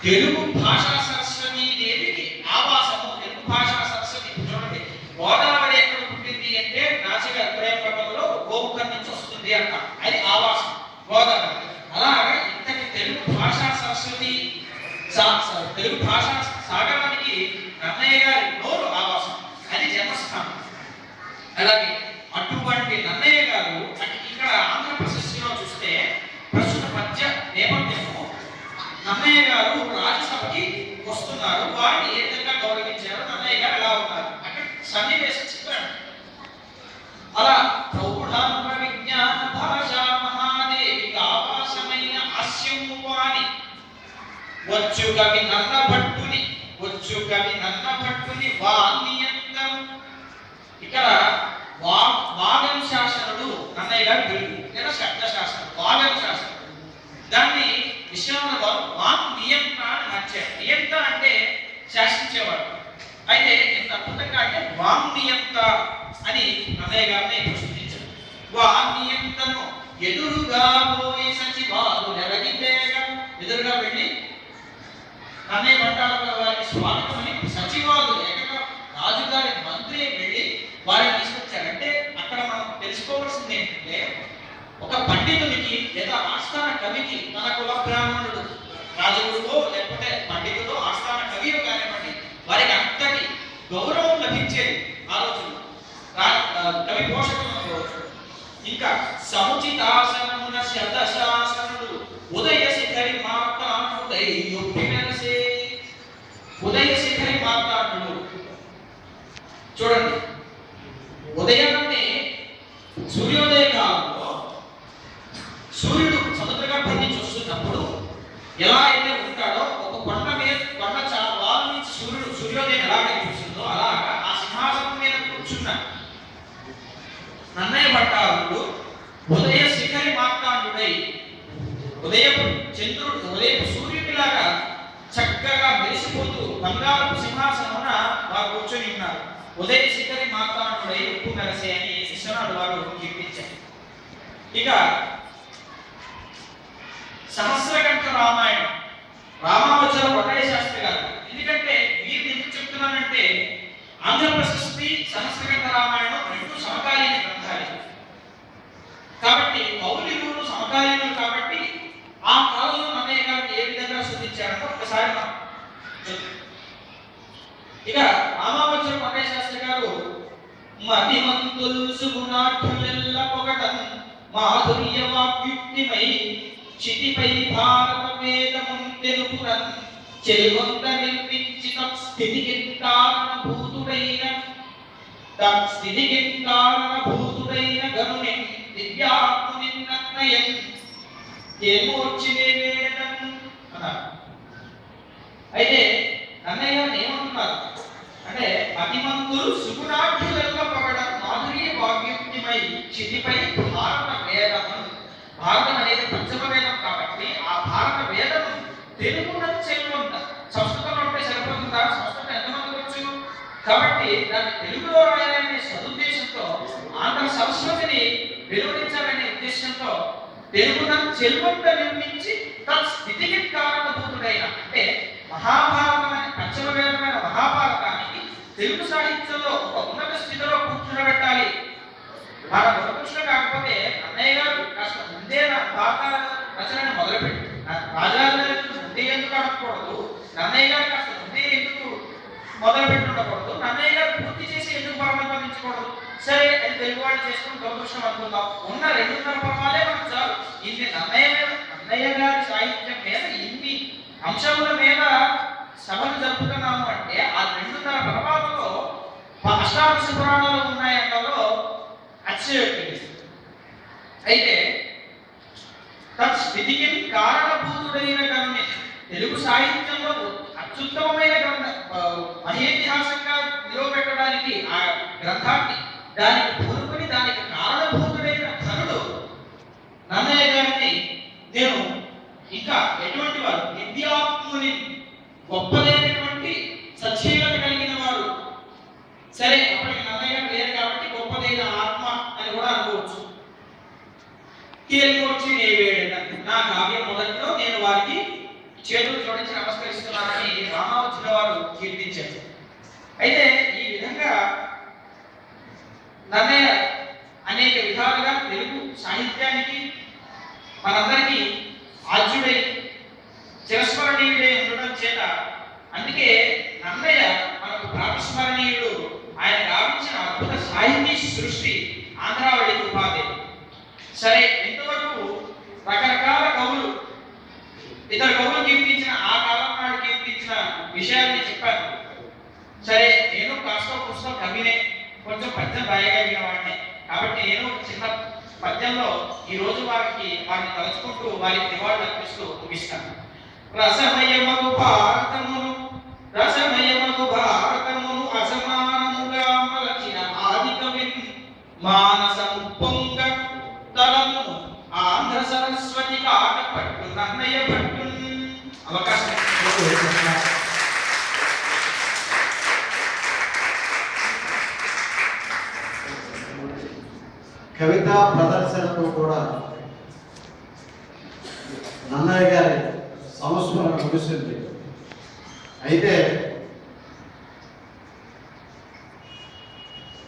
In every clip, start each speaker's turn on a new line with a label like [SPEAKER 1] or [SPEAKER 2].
[SPEAKER 1] తెలుగు భాషా సరస్వతి దేవికి ఆవాసము. తెలుగు భాషా సరస్వతి చూడండి, గోదావరి ఎక్కడ పుట్టింది అంటే నాసిక ప్రేమలో గోముఖం నుంచి వస్తుంది అంట, అది ఆవాసం గోదావరి. అలాగే ఇంతటి తెలుగు భాషా సరస్వతి తెలుగు భాషా సాగరానికి నన్నయ్య గారి నోరు ఆవాసం, అది జన్మస్థానం. అలాగే అటువంటి నన్నయ్య గారు ఇక్కడ ఆంధ్రప్రదేశ్లో చూస్తే ప్రస్తుత మధ్య నేపథ్యము, నన్నయ్య గారు రాజ్యసభకి వస్తున్నారు. వారిని ఏ విధంగా గౌరవించారు, నన్నయ్య గారు ఎలా ఉన్నారు, అక్కడ సన్నివేశం చెప్పారు. అలా ప్రౌఢాత్మ విజ్ఞాన భాషా మహాదేవి ఆవాసమైన హాస్యము వాణి వచ్చు కవి నన్న భట్టుని వాణ్యంతం. ఇక్కడ వాగం శాసనుడు నన్నయ్య గారు తెలుగు లేదా శబ్ద శాసనం, వాగం శాసనం. దాన్ని విషయంలో వాక్ నియంత అని మార్చారు. నియంత అంటే శాసించేవాడు, అయితే ఎంత అద్భుతంగా అంటే వాక్ నియంత అని నన్నయ్య గారిని ప్రశ్నించారు. వాక్ నియంతను ఎదురుగా పోయి సచివాలు నెరగితేగా, ఎదురుగా వెళ్ళి నన్నయ్య భట్టారకుల వారికి స్వాగతమని సచివాలు ఏకంగా రాజుగారి మంత్రి వెళ్ళి వారిని తీసుకొచ్చారు. అంటే అక్కడ మనం తెలుసుకోవాల్సింది ఏంటంటే, ఒక పండితుడికి లేదా ఆస్థాన కవికి తన కుల బ్రాహ్మణుడు రాజగురువో లేకపోతే పండితుడు ఆస్థాన కవియో కానివ్వండి, వారికి అంతటి గౌరవం లభించేది ఆ రోజుల్లో కవి పోషకులు. ఇంకా సముచితాసనమున శతశాసనుడు ఉదయ శిఖరి మాతాండుడై యొప్పి మెరసే. ఉదయ శిఖరి మాతాండుడు చూడండి, ఉదయాన్నే సూర్యోదయ కాలంలో సూర్యుడు సముద్రగర్భం నుంచి వస్తున్నప్పుడు ఎలా అయితే ఉంటాడో, ఒక కొండ మీద వాళ్ళ నుంచి సూర్యోదయం ఎలా కనిపిస్తుందో అలాగా ఆ సింహాసనం మీద కూర్చున్న నన్నయ్య భట్టారుడు ఉదయ శిఖరి మార్తాండుడై ఉదయపు సూర్యుడిలాగా చక్కగా మెరిసిపోతూ బంగారపు సింహాసనమున వారు కూర్చొని ఉన్నారు. ఉదయ శిఖరి మార్తాండుడై ఉప్పు మెరసే అని విశ్వనాథ్ వారు కీర్తించారు. ఇక సహస్రకంఠ రామాయణం, రామావచర వటయ్య శాస్త్రి గారు. ఎందుకంటే వీరు ఎందుకు చెప్తున్నానంటే, ఆంధ్రప్రశస్తి సహస్రకంఠ రామాయణం రెండు సమకాలీన గ్రంథాలు కాబట్టి, మౌలికులు సమకాలీనులు కాబట్టి ఆ కాలంలో నన్నయ్య గారిని ఏ విధంగా శోధించారంటే ఒకసారి మనం ఇక రామావచర వటయ్య శాస్త్రి గారు మతిమంతుల్ సుగుణాఢ్యులెల్ల పొగడం మాధుర్య వాగ్యుక్తిమై చితిపై భారత వేదమున్ తెలుపురన్ చెల్వంత నిర్మించి తత్స్థితికి కారణభూతుడైన గనుని దివ్యాత్ముని నన్నయం ఏమోర్చినే వేదం అన్నారు. అయితే నన్నయ్య గారు ఏమంటున్నారు అంటే, మతిమంతులు సుగుణాఢ్యులెల్ల పొగడం మాధుర్య వాగ్యుక్తిమై చితిపై భారత వేదము. భారతం అనేది పంచమ వేదం కాబట్టి ఆ భారత వేదం తెలుగున చెల్లుంట. సంస్కృతంలో ఉంటే సరిపోతుందా? సంస్కృతం ఎంతమంది వచ్చు కాబట్టి దాన్ని తెలుగులో రాయాలనే సదుద్దేశంతో, ఆంధ్ర సంస్కృతిని వెలువరించాలనే ఉద్దేశంతో తెలుగున చెల్లుంట నిర్మించి తత్స్థితికి కారణభూతుడైన, అంటే మహాభారతమైన పంచమ వేదమైన మహాభారతానికి తెలుగు సాహిత్యంలో ఒక ఉన్నత స్థితిలో కూర్చునబెట్టాలి. మన దురదృష్ట కాకపోతే నన్నయ్య గారు కాస్త ముందే భారత రచనను మొదలుపెట్టి రాజాగారు ముందే ఎందుకు అడగకూడదు, నన్నయ్య గారు కాస్త ముందే ఎందుకు మొదలుపెట్టి ఉండకూడదు, నన్నయ్య గారు పూర్తి చేసి ఎందుకు పరమపదించకూడదు. సరే, అది తెలుగు వాళ్ళు చేసుకుని దురదృష్టం అనుకుందాం. ఉన్న 2.5 పర్వాలే మనకు చాలు. ఇన్ని నన్నయ్య గారి సాహిత్యం మీద ఇన్ని అంశముల మీద సభలు జరుపుతున్నాము అంటే ఆ 2.5 పర్వాలలో అష్టాదశ పురాణాలు ఉన్నాయన్నలో అతిశయోక్తి. అయితే తత్స్థితికి కారణభూతుడైన గనుని తెలుగు సాహిత్యంలో అత్యుత్తమమైన మహేతిహాసంగా నిలవబెట్టడానికి ఆ గ్రంథాన్ని దానికి పూనుకొని దానికి కారణభూతుడైన ధనుడు నన్నయ్య గారిని నేను ఇంకా ఎటువంటి వారు విద్యాత్ముని, గొప్పదైనటువంటి సజీవత కలిగిన వారు. సరే, అప్పటికి నన్నయ్య గారు లేరు కాబట్టి గొప్పదైన ఆత్మ అని కూడా అనుకోవచ్చు. కీలకొచ్చి నా కావ్యం మొదట్లో నేను వారికి చేతులు జోడించి నమస్కరిస్తున్నారని రామానుజుల వారు కీర్తించారు. అయితే ఈ విధంగా నన్నయ్య అనేక విధాలుగా తెలుగు సాహిత్యానికి మనందరికీ ఆద్యుడై చిరస్మరణీయుడై ఉండడం చేత అందుకే నన్నయ్య మనకు ప్రాతస్మరణీయుడు. ఆయన గావించిన అద్భుత సాహితీ సృష్టి ఆంధ్రావళికి ఉపాధి. సరే, ఇంతవరకు రకరకాల కవులు ఇతర కవులు కీర్తించిన ఆ కాలం నాడు కీర్తించిన విషయాన్ని చెప్పాను. సరే, నేను కాస్త పుస్తకం కవినే, కొంచెం పద్యం రాయగలిగిన వాడిని కాబట్టి నేను చిన్న పద్యంలో ఈ రోజు వారిని తలుచుకుంటూ వారికి నివాళులు అర్పిస్తూ ముగిస్తాను. రసమయమగు భారతమును అసమానముగా మలచిన ఆది కవిని మానసము పొంగ తలము ఆంధ్ర సరస్వతి కాట పట్టు నన్నయ్య పట్టు. అవకాశం
[SPEAKER 2] కవితా ప్రదర్శనతో కూడా నన్నయ్య గారి సంస్మరణ ముగిసింది. అయితే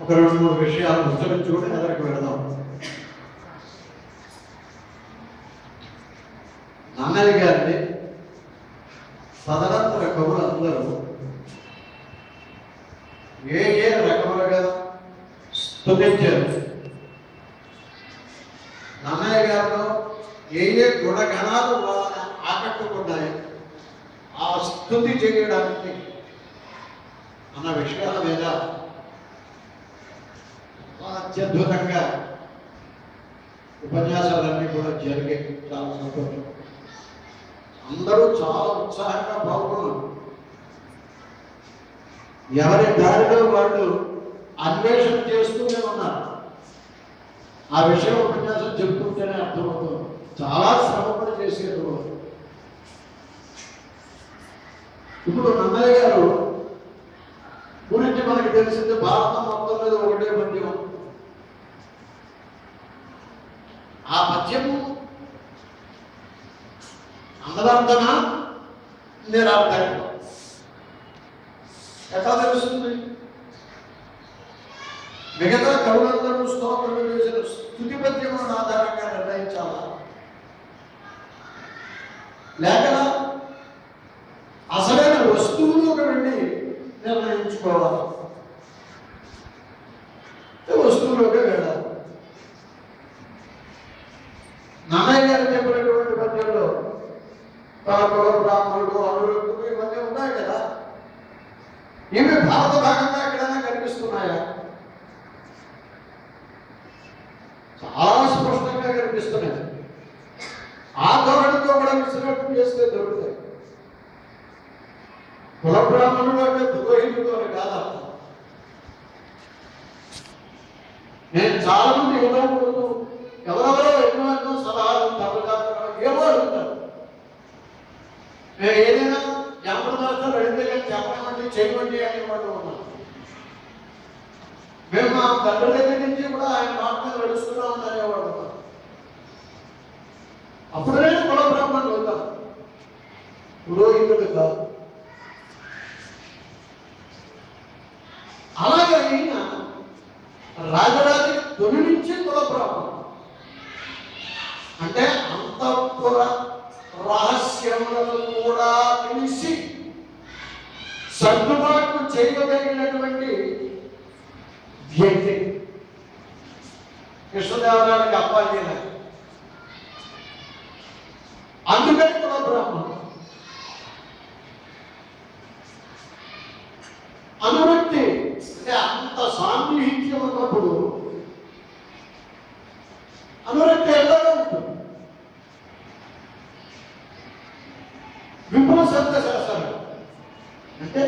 [SPEAKER 2] ఒక 2-3 విషయాలు ముచ్చరించుకుని ఎదరికి వెళదాం. నన్నయ్య గారిని తదనంతర కవులందరూ ఏ రకములుగా స్తుతించారు. నన్నయ్య గారిలో ఏ గుణగణాలు వాళ్ళని ఆకట్టుకున్నాయి ఆ స్తుతి చేయడానికి అన్న విషయాల మీద అత్యద్భుతంగా ఉపన్యాసాలన్నీ కూడా జరిగే. చాలా సంతోషం. అందరూ చాలా ఉత్సాహంగా పాల్గొన్నారు. ఎవరి దారిలో వాళ్ళు అన్వేషణ చేస్తూనే ఉన్నారు. ఆ విషయం ఉపన్యాసం చెప్తుంటేనే అర్థమవుతుంది. చాలా శ్రమపడి చేసేది. ఇప్పుడు నన్నయ్య గారు గురించి మనకి తెలిసింది భారతం మొత్తం మీద ఒకటే పద్యం. ఆ పద్యము అందరంతనా నిరార్థకం. ఎట్లా తెలుస్తుంది? మిగతా కవులందరూ స్తోత్రం చేసిన స్తుతి పద్యములను ఆధారంగా నిర్ణయించాలా, లేక అసలైన వస్తువులోకి వెళ్ళి నిర్ణయించుకోవాలి? వస్తువులోకి వెళ్ళాలి. నన్నయ్య గారు చెప్పినటువంటి పద్యంలో కుల బ్రాహ్మణుడు అనురుక్తులు ఇవన్నీ ఉన్నాయి కదా. ఇవి భారత భాగంగా ఎక్కడైనా కనిపిస్తున్నాయా? చాలా స్పష్టంగా కనిపిస్తున్నాయి. ఆ ధోరణితో కూడా విశ్లేషణ చేస్తే దొరుకుతాయి. కుల బ్రాహ్మణుడు అంటే ద్రోహితుడు అని కాదా? నేను చాలా మంది ఇవ్వకూడదు, ఎవరెవరో ఎన్నో సలహాలు ఏమో అడుగుతారు. నేను ఏదైనా జామరాష్ట్రాలు అడిగితే కానీ చెప్పమండి చేయమండి అని వాళ్ళు ఉన్నాను. మేము మా తండ్రి దగ్గర నుంచి కూడా ఆయన మాట మీద నడుస్తున్నాం అనేవాడు. అప్పుడు నేను కుల బ్రాహ్మణులు అవుతాను, పురోహితుడు కాదు. అలాగే ఈయన రాజరాజు తొలి నుంచి కుల బ్రాహ్మణుడు అంటే అంతఃపుర రహస్యములను కూడా తెలిసి సర్దుబాటు చేయగలిగినటువంటి వ్యక్తి. కృష్ణదేవరాయలకి అప్పాజీ అందుకని కుల బ్రాహ్మణుడు. అనురక్తి అంటే అంత సాన్నిహిత్యం ఉన్నప్పుడు అనురక్తి ఎలాగా ఉంటుంది? విపుల శబ్ద శాస్త్రం అంటే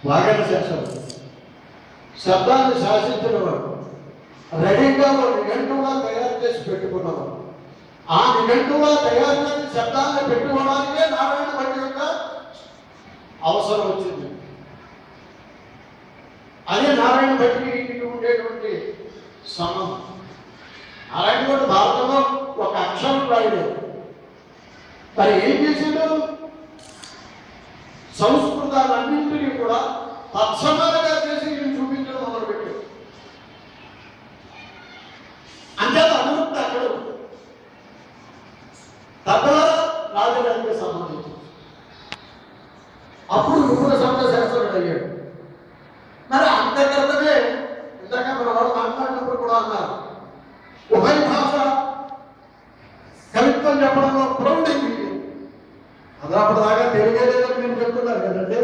[SPEAKER 2] వాగన శాస్త్రం. శబ్దాన్ని శాసించిన వాడు, రెడీగా నిఘంటువులా తయారు చేసి పెట్టుకున్నవాడు. ఆ నిఘంటువులా తయారు చేసి శబ్దాన్ని పెట్టుకోవడానికే నారాయణ భట్టి యొక్క అవసరం వచ్చింది. అదే నారాయణ భట్టికి ఉండేటువంటి సంబంధం. నారాయణ భట్టి భారతంలో ఒక అక్షరం రాయలేదు, మరి ఏం చేసిండు? సంస్కృతాలన్నింటినీ కూడా తత్సమానంగా చేసి నేను చూపించడం మొదలుపెట్టాడు. అంచేత అనుకుంటే అక్కడ తద్వారా రాజధానికి సంబంధించి అప్పుడు నిపుణ సమాజశాస్త్రుడు అయ్యాడు. మరి అంతర్గతమే ఇందాక మన వాడు మాట్లాడినప్పుడు కూడా అన్నారు, ఉభయ భాష కవిత్వం చెప్పడంలో ప్రౌఢింగ్ అది అప్పటిదాకా తెలుగే లేదని మీరు చెప్తున్నారు కదంటే.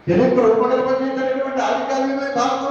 [SPEAKER 2] తెలుగు ఉపనిర్వచించినటువంటి ఆధికారికమే భారతంలో